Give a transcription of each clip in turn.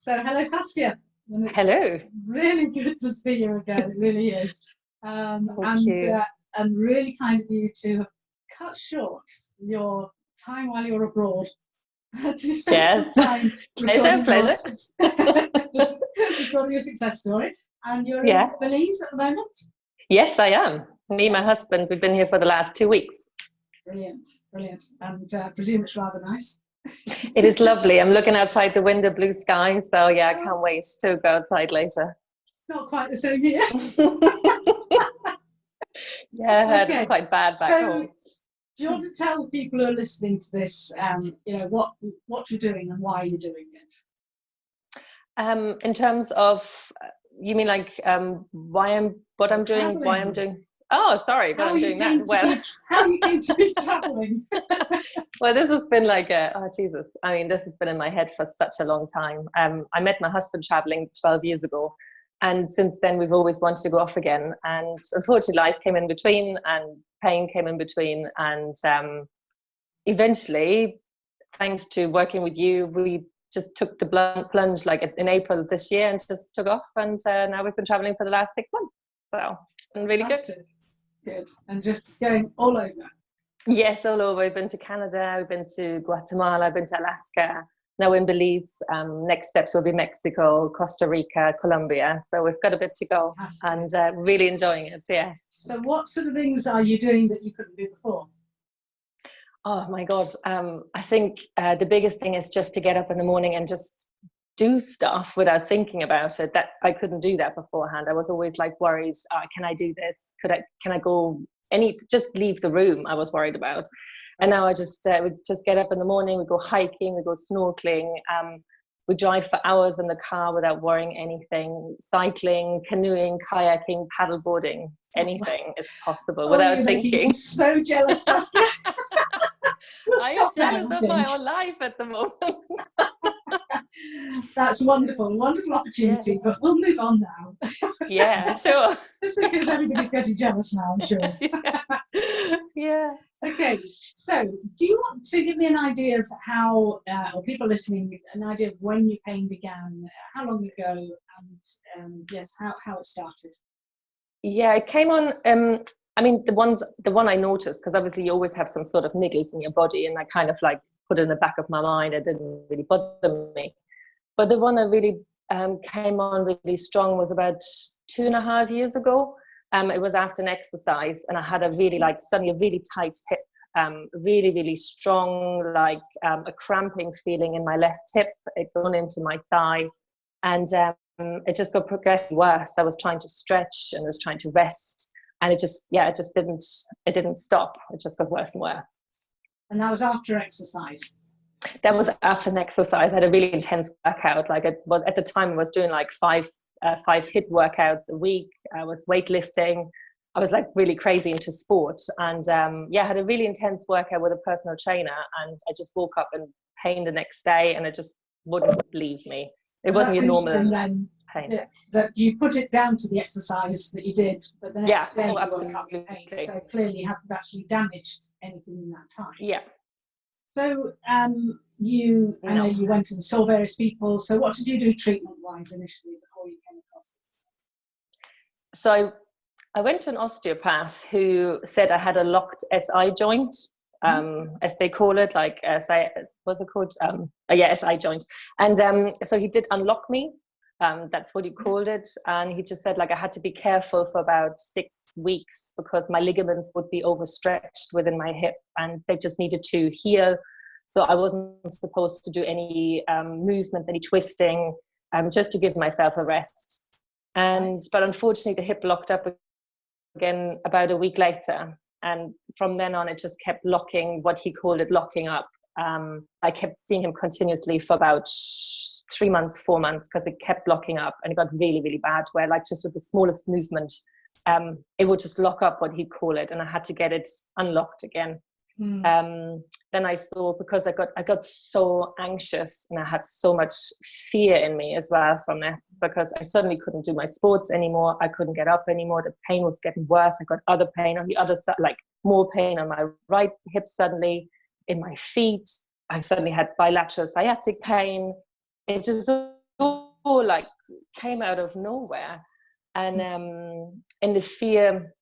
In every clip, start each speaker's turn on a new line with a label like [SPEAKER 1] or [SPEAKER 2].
[SPEAKER 1] So hello, Saskia.
[SPEAKER 2] Hello.
[SPEAKER 1] Really good to see you again. It really is.
[SPEAKER 2] Thank you.
[SPEAKER 1] And really kind of you to have cut short your time while you're abroad to spend some time
[SPEAKER 2] Pleasure.
[SPEAKER 1] recording your success story. And you're in Belize at the moment?
[SPEAKER 2] Yes, I am. Me and my husband, we've been here for the last 2 weeks.
[SPEAKER 1] Brilliant. And I presume it's rather nice.
[SPEAKER 2] It is lovely. I'm looking outside the window, blue sky. So yeah, I can't wait to go outside later.
[SPEAKER 1] It's not quite the same here.
[SPEAKER 2] Yeah, I heard it's quite bad back home.
[SPEAKER 1] Do you want to tell the people who are listening to this, what you're doing and why you're doing it?
[SPEAKER 2] In terms of, you mean like what I'm doing, why I'm doing? Oh, sorry, but I'm doing that. Well,
[SPEAKER 1] how you came to be traveling?
[SPEAKER 2] Well, this has been like Jesus. I mean, this has been in my head for such a long time. I met my husband traveling 12 years ago. And since then, we've always wanted to go off again. And unfortunately, life came in between and pain came in between. And eventually, thanks to working with you, we just took the plunge like in April this year and just took off. And now we've been traveling for the last 6 months. So it's been really good.
[SPEAKER 1] Good. And just going all over.
[SPEAKER 2] Yes, all over. We've been to Canada, we've been to Guatemala, I've been to Alaska. Now in Belize, next steps will be Mexico, Costa Rica, Colombia. So we've got a bit to go. Fantastic. And really enjoying it, yeah.
[SPEAKER 1] So what sort of things are you doing that you couldn't do before?
[SPEAKER 2] Oh my God. I think the biggest thing is just to get up in the morning and just do stuff without thinking about it. That I couldn't do that beforehand. I was always like worried, can I do this? Can I go just leave the room? I was worried about. And now I just would just get up in the morning, we go hiking, we go snorkeling, we drive for hours in the car without worrying anything, cycling, canoeing, kayaking, paddleboarding, anything is possible without thinking.
[SPEAKER 1] I'm so jealous, Saskia.
[SPEAKER 2] I am jealous of my own life at the moment.
[SPEAKER 1] That's wonderful opportunity, but we'll move on now.
[SPEAKER 2] Yeah, sure.
[SPEAKER 1] Just because everybody's getting jealous now, I'm sure.
[SPEAKER 2] Yeah.
[SPEAKER 1] Okay, so do you want to give me an idea of how, or people listening, an idea of when your pain began, how long ago, and how it started?
[SPEAKER 2] Yeah, it came on. I mean, the one I noticed, because obviously you always have some sort of niggles in your body, and I kind of like put it in the back of my mind. It didn't really bother me. But the one that really came on really strong was about 2.5 years ago. It was after an exercise, and I had suddenly a really tight hip, really, really strong, like a cramping feeling in my left hip. It gone into my thigh, and it just got progressively worse. I was trying to stretch and I was trying to rest, and it didn't stop. It just got worse and worse.
[SPEAKER 1] And that was after exercise?
[SPEAKER 2] That was after an exercise. I had a really intense workout. Like at the time, I was doing like five HIIT workouts a week. I was weightlifting. I was like really crazy into sport, and I had a really intense workout with a personal trainer. And I just woke up in pain the next day, and it just wouldn't leave me. It wasn't your normal pain.
[SPEAKER 1] That you put it down to the exercise that you did, but the next day you woke up in pain. So clearly you haven't actually damaged anything in that time.
[SPEAKER 2] Yeah.
[SPEAKER 1] So I know you went and saw various people. So what did you do treatment-wise initially before you came across it?
[SPEAKER 2] So I went to an osteopath who said I had a locked SI joint, as they call it, like what's it called? SI joint. And so he did unlock me. That's what he called it. And he just said, like, I had to be careful for about 6 weeks because my ligaments would be overstretched within my hip and they just needed to heal. So I wasn't supposed to do any movements, any twisting, just to give myself a rest. But unfortunately, the hip locked up again about a week later. And from then on, it just kept locking, what he called it, locking up. I kept seeing him continuously for about 3 months, 4 months, because it kept locking up, and it got really, really bad, where like just with the smallest movement, it would just lock up, what he'd call it, and I had to get it unlocked again. Then I saw, because I got so anxious and I had so much fear in me as well from this, because I suddenly couldn't do my sports anymore. I couldn't get up anymore. The pain was getting worse. I got other pain on the other side, like more pain on my right hip suddenly, in my feet. I suddenly had bilateral sciatic pain. It just like came out of nowhere, and the fear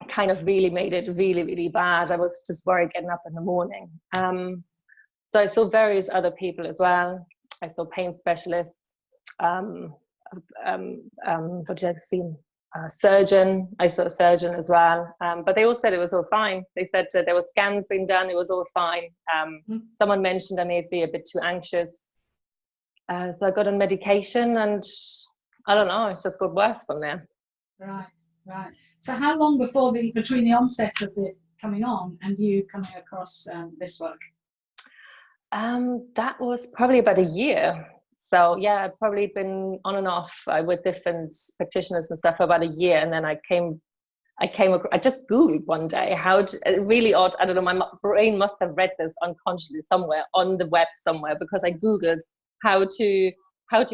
[SPEAKER 2] kind of really made it really, really bad. I was just worried getting up in the morning. So I saw various other people as well. I saw pain specialists. What did I see? Surgeon. I saw a surgeon as well. But they all said it was all fine. They said there were scans being done. It was all fine. Someone mentioned I may be a bit too anxious. So I got on medication, and I don't know, it just got worse from there.
[SPEAKER 1] Right. So how long between the onset of it coming on and you coming across this work?
[SPEAKER 2] That was probably about a year. So yeah, I've probably been on and off with different practitioners and stuff for about a year, and then I just Googled one day really odd. I don't know. My brain must have read this unconsciously somewhere on the web somewhere, because I Googled how to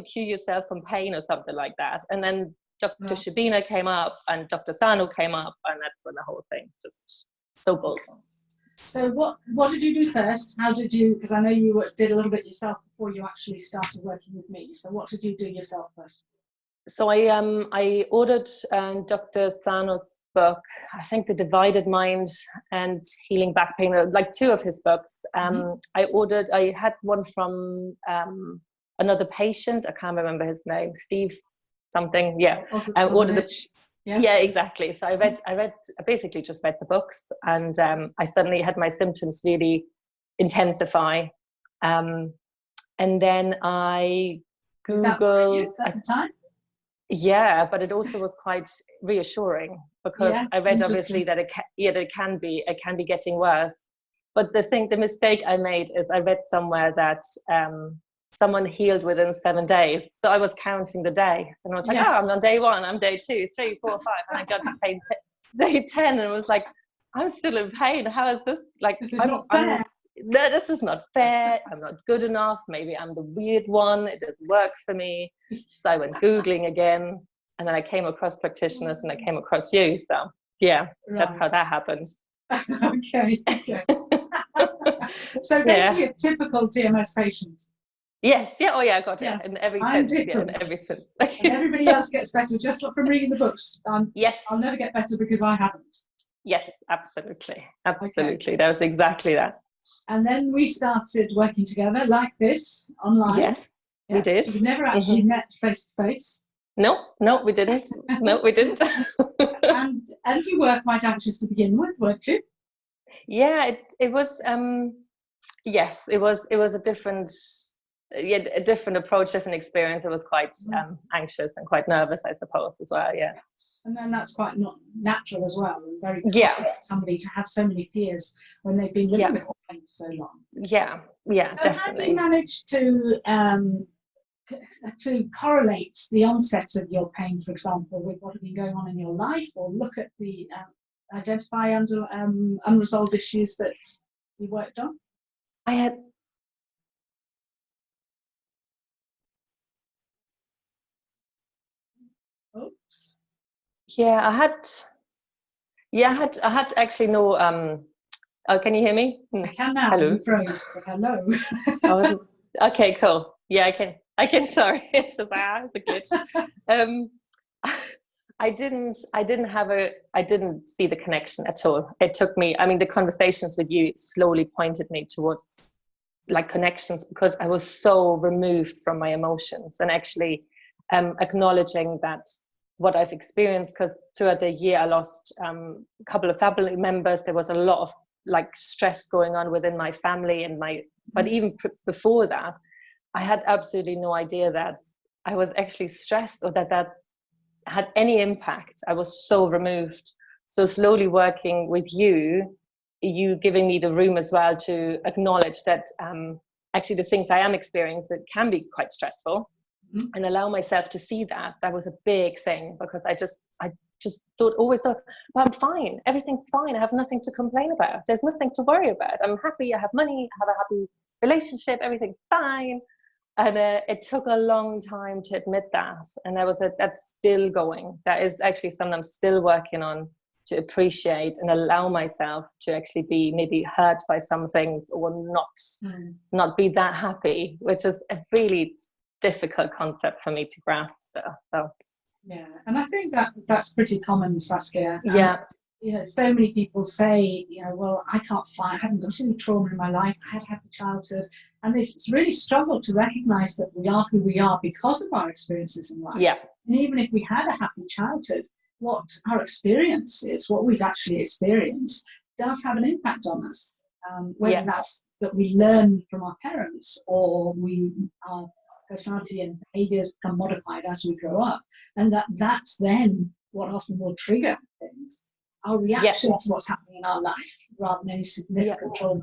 [SPEAKER 2] cure yourself from pain or something like that, and then Dr. Shabina came up and Dr. Sarno came up, and that's when the whole thing just so bold.
[SPEAKER 1] So what did you do first? How did you? Because I know you did a little bit yourself before you actually started working with me. So what did you do yourself first?
[SPEAKER 2] So I ordered Dr. Sarno's book. I think The Divided Mind and Healing Back Pain, like two of his books. I had one from another patient. I can't remember his name. Steve something. Yeah. I ordered Yeah, exactly. So I basically just read the books, and I suddenly had my symptoms really intensify. And then I Googled
[SPEAKER 1] at the time.
[SPEAKER 2] Yeah, but it also was quite reassuring, because I read obviously that it can be getting worse. But the mistake I made is I read somewhere that someone healed within 7 days. So I was counting the days, and I was like, I'm on day 1, I'm day 2, 3, 4, 5, and I got to day 10, and it was like, I'm still in pain. How is this? Like,
[SPEAKER 1] this is not fair.
[SPEAKER 2] No, this is not fair. I'm not good enough. Maybe I'm the weird one. It doesn't work for me. So I went Googling again, and then I came across practitioners, and I came across you. So yeah, that's how that happened.
[SPEAKER 1] Okay. So basically a typical TMS patient.
[SPEAKER 2] Yes, yeah, I got it in every sense. Yeah, in every sense.
[SPEAKER 1] And everybody else gets better just from reading the books.
[SPEAKER 2] Yes.
[SPEAKER 1] I'll never get better because I haven't.
[SPEAKER 2] Yes, absolutely. Okay. That was exactly that.
[SPEAKER 1] And then we started working together like this, online.
[SPEAKER 2] Yes, we did.
[SPEAKER 1] So we never actually met face to face.
[SPEAKER 2] No, we didn't. No, we didn't.
[SPEAKER 1] and you were quite anxious to begin with, weren't you?
[SPEAKER 2] Yeah, it was, yes, it was a different approach, different experience. I was quite anxious and quite nervous, I suppose, as well. Yeah.
[SPEAKER 1] And then that's quite not natural as well. And very common for somebody to have so many fears when they've been living with pain for so long.
[SPEAKER 2] Yeah, so definitely.
[SPEAKER 1] How do you manage to correlate the onset of your pain, for example, with what had been going on in your life, or look at the identify unresolved issues that you worked on? Oops.
[SPEAKER 2] Yeah, I had actually no. Oh, can you hear me?
[SPEAKER 1] I can now.
[SPEAKER 2] Hello.
[SPEAKER 1] You froze. Hello.
[SPEAKER 2] Okay, cool. Yeah, I can. Sorry, it's just the glitch. I didn't see the connection at all. It took me. I mean, the conversations with you slowly pointed me towards like connections, because I was so removed from my emotions, and actually acknowledging that what I've experienced, because throughout the year I lost a couple of family members. There was a lot of like stress going on within my family and but even before that, I had absolutely no idea that I was actually stressed, or that had any impact. I was so removed. So slowly working with you giving me the room as well to acknowledge that actually the things I am experiencing can be quite stressful, and allow myself to see that was a big thing, because I just always thought, well, I'm fine, everything's fine, I have nothing to complain about, there's nothing to worry about, I'm happy, I have money, I have a happy relationship, everything's fine. And it took a long time to admit that, and that's still going. That is actually something I'm still working on, to appreciate and allow myself to actually be maybe hurt by some things, or not be that happy, which is a really difficult concept for me to grasp still. So
[SPEAKER 1] yeah, and I think that that's pretty common, Saskia.
[SPEAKER 2] yeah.
[SPEAKER 1] So many people say, well, I haven't got any trauma in my life. I had a happy childhood, and they've really struggled to recognise that we are who we are because of our experiences in life.
[SPEAKER 2] Yeah.
[SPEAKER 1] And even if we had a happy childhood, what our experience is, what we've actually experienced, does have an impact on us. Whether that's that we learn from our parents, or our personality and behaviours become modified as we grow up, and that's then what often will trigger things. Our reaction to what's happening in our life, rather than any significant trauma.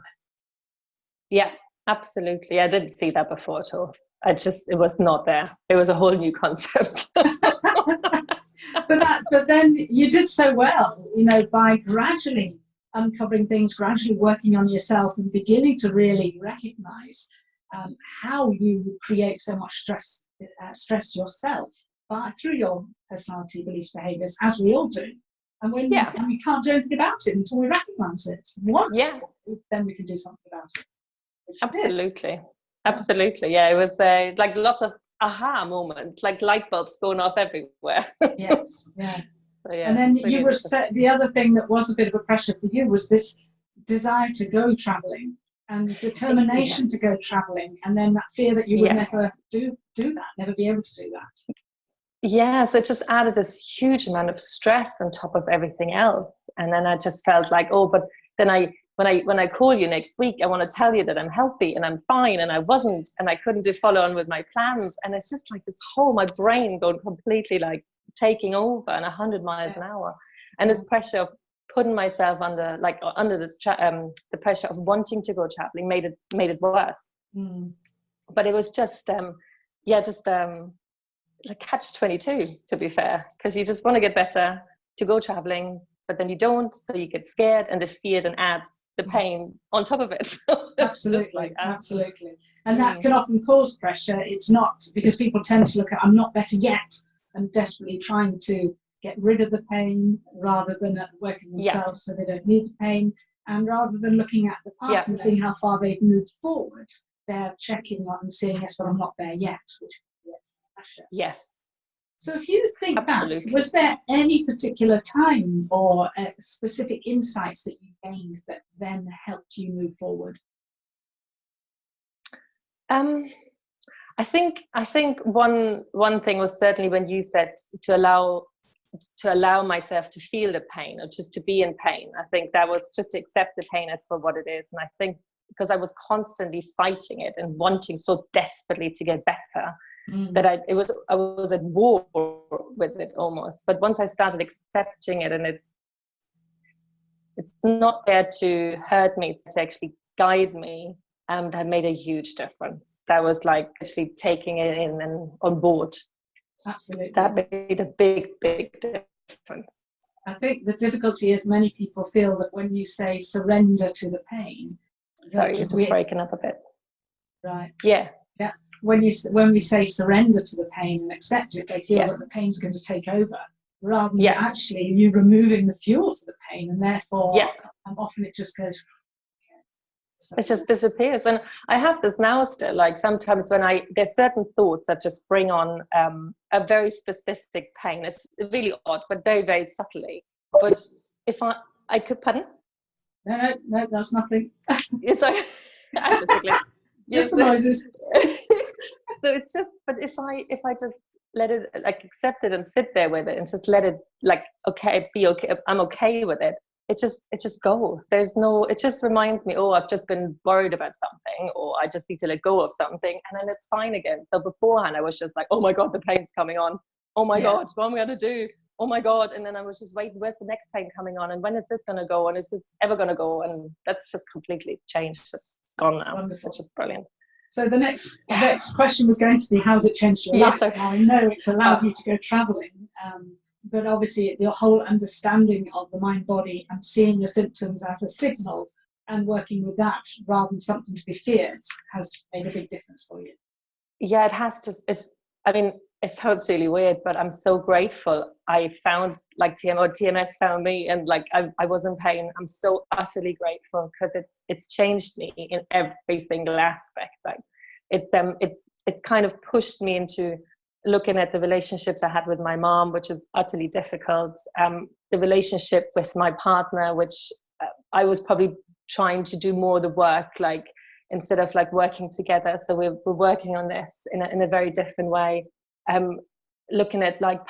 [SPEAKER 2] Yeah, absolutely. I didn't see that before at all. It was not there. It was a whole new concept.
[SPEAKER 1] But then you did so well, by gradually uncovering things, gradually working on yourself, and beginning to really recognize how you create so much stress yourself through your personality, beliefs, behaviors, as we all do. And when we can't do anything about it until we recognize it. Once, then we can do something about it.
[SPEAKER 2] Absolutely. Absolutely. Yeah, it was like lots of aha moments, like light bulbs going off everywhere.
[SPEAKER 1] Yes. Yeah.
[SPEAKER 2] So, yeah.
[SPEAKER 1] And then you were the other thing that was a bit of a pressure for you was this desire to go traveling and determination to go traveling, and then that fear that you would never do that, never be able to do that.
[SPEAKER 2] Yeah, so it just added this huge amount of stress on top of everything else. And then I just felt like, but then when I call you next week, I want to tell you that I'm healthy and I'm fine, and I wasn't, and I couldn't follow on with my plans. And it's just like my brain going completely like taking over and 100 miles an hour. And this pressure of putting myself under the pressure of wanting to go traveling made it worse. But it was just like catch-22, to be fair, because you just want to get better to go traveling, but then you don't, so you get scared, and the fear then adds the pain on top of it.
[SPEAKER 1] Absolutely. And that can often cause pressure. It's not because people tend to look at, I'm not better yet, and desperately trying to get rid of the pain rather than working themselves so they don't need the pain, and rather than looking at the past and seeing how far they've moved forward, they're checking on and saying, yes, but I'm not there yet, which pressure.
[SPEAKER 2] Yes.
[SPEAKER 1] So if you think back, was there any particular time or specific insights that you gained that then helped you move forward?
[SPEAKER 2] I think one thing was certainly when you said to allow myself to feel the pain, or just to be in pain. I think that was just to accept the pain as for what it is. And I think because I was constantly fighting it and wanting so desperately to get better, that I was at war with it almost. But once I started accepting it, and it's not there to hurt me, it's to actually guide me, that made a huge difference. That was like actually taking it in and on board.
[SPEAKER 1] Absolutely.
[SPEAKER 2] That made a big difference.
[SPEAKER 1] I think the difficulty is many people feel that when you say surrender to the pain.
[SPEAKER 2] Sorry, you're just breaking up a bit.
[SPEAKER 1] Right.
[SPEAKER 2] Yeah.
[SPEAKER 1] Yeah. When we say surrender to the pain and accept it, they feel that the pain's going to take over, rather than actually you removing the fuel for the pain, and therefore often it just goes.
[SPEAKER 2] It just disappears. And I have this now still, like sometimes when there's certain thoughts that just bring on a very specific pain. It's really odd, but very, very subtly. But if I could, pardon?
[SPEAKER 1] No, that's nothing.
[SPEAKER 2] Sorry.
[SPEAKER 1] Just the noises.
[SPEAKER 2] So it's just, but if I just let it, like, accept it and sit there with it and just let it, like, be okay, I'm okay with it. It just goes. It just reminds me, I've just been worried about something, or I just need to let go of something, and then it's fine again. So beforehand I was just like, oh my God, the pain's coming on. Oh my God, what am I going to do? Oh my God. And then I was just waiting, where's the next pain coming on? And when is this going to go? And is this ever going to go? And that's just completely changed. It's gone now.
[SPEAKER 1] Wonderful.
[SPEAKER 2] Which is brilliant.
[SPEAKER 1] So the next question was going to be, how's it changed your life?
[SPEAKER 2] Okay.
[SPEAKER 1] Now I know it's allowed you to go traveling, but obviously your whole understanding of the mind body and seeing your symptoms as a signal and working with that rather than something to be feared has made a big difference for you.
[SPEAKER 2] Yeah, it has to. It sounds really weird, but I'm so grateful I found, like, TMS found me, and like I was in pain. I'm so utterly grateful, because it's changed me in every single aspect. Like, it's kind of pushed me into looking at the relationships I had with my mom, which is utterly difficult. The relationship with my partner, which I was probably trying to do more of the work, like instead of like working together. So we're working on this in a very different way. Looking at like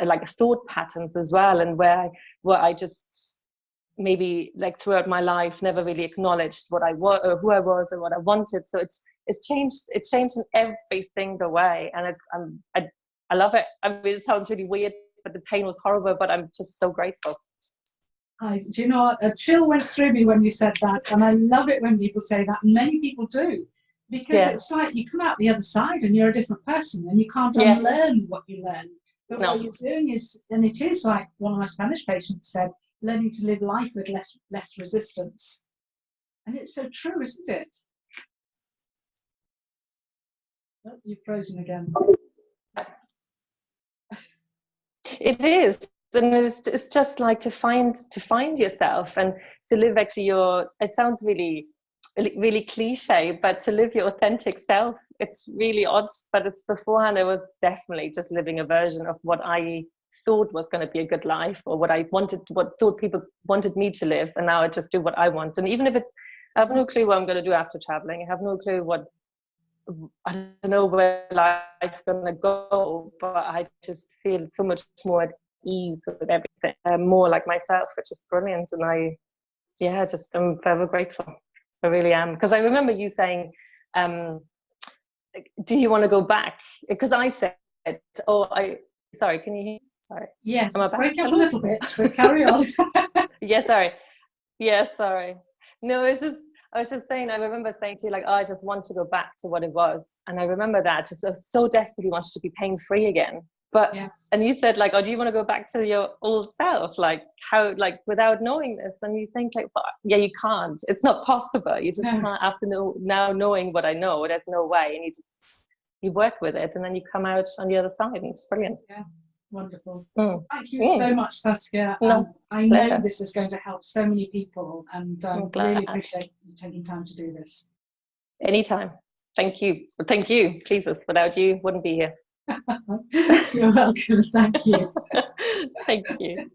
[SPEAKER 2] like thought patterns as well, and where I just maybe like throughout my life never really acknowledged what I was or who I was or what I wanted. So it's changed in every single way, and I love it. I mean, it sounds really weird, but the pain was horrible, but I'm just so grateful.
[SPEAKER 1] Do you know what? A chill went through me when you said that, and I love it when people say that, and many people do, because it's like you come out the other side and you're a different person, and you can't unlearn what you learn. But what you're doing is, and it is like one of my Spanish patients said, learning to live life with less resistance. And it's so true, isn't it? Oh, you've frozen again.
[SPEAKER 2] It is. And it's just like to find yourself and to live actually it sounds really, really cliche, but to live your authentic self. It's really odd, but it's beforehand I was definitely just living a version of what I thought was going to be a good life, or what thought people wanted me to live, and now I just do what I want. And even if I have no clue what I'm going to do after traveling, I have no clue I don't know where life's going to go, but I just feel so much more at ease with everything, more like myself, which is brilliant. And I'm forever grateful. I really am, because I remember you saying, do you want to go back? Because I said, sorry, can you hear me? Sorry.
[SPEAKER 1] Yes, break up a little bit, but carry on.
[SPEAKER 2] Sorry. No, I was just saying, I remember saying to you, like, I just want to go back to what it was. And I remember that, just I so desperately wanted to be pain-free again. But, and you said, like, oh, do you want to go back to your old self? Like, how, like, without knowing this? And you think, like, but, you can't. It's not possible. You just can't, after now knowing what I know, there's no way. And you work with it, and then you come out on the other side, and it's brilliant.
[SPEAKER 1] Yeah, wonderful. Thank you so much, Saskia. I know this is going to help so many people, and I really appreciate you taking time to do this.
[SPEAKER 2] Anytime. Thank you. Thank you, Jesus. Without you, wouldn't be here.
[SPEAKER 1] You're welcome. Thank you.
[SPEAKER 2] Thank you.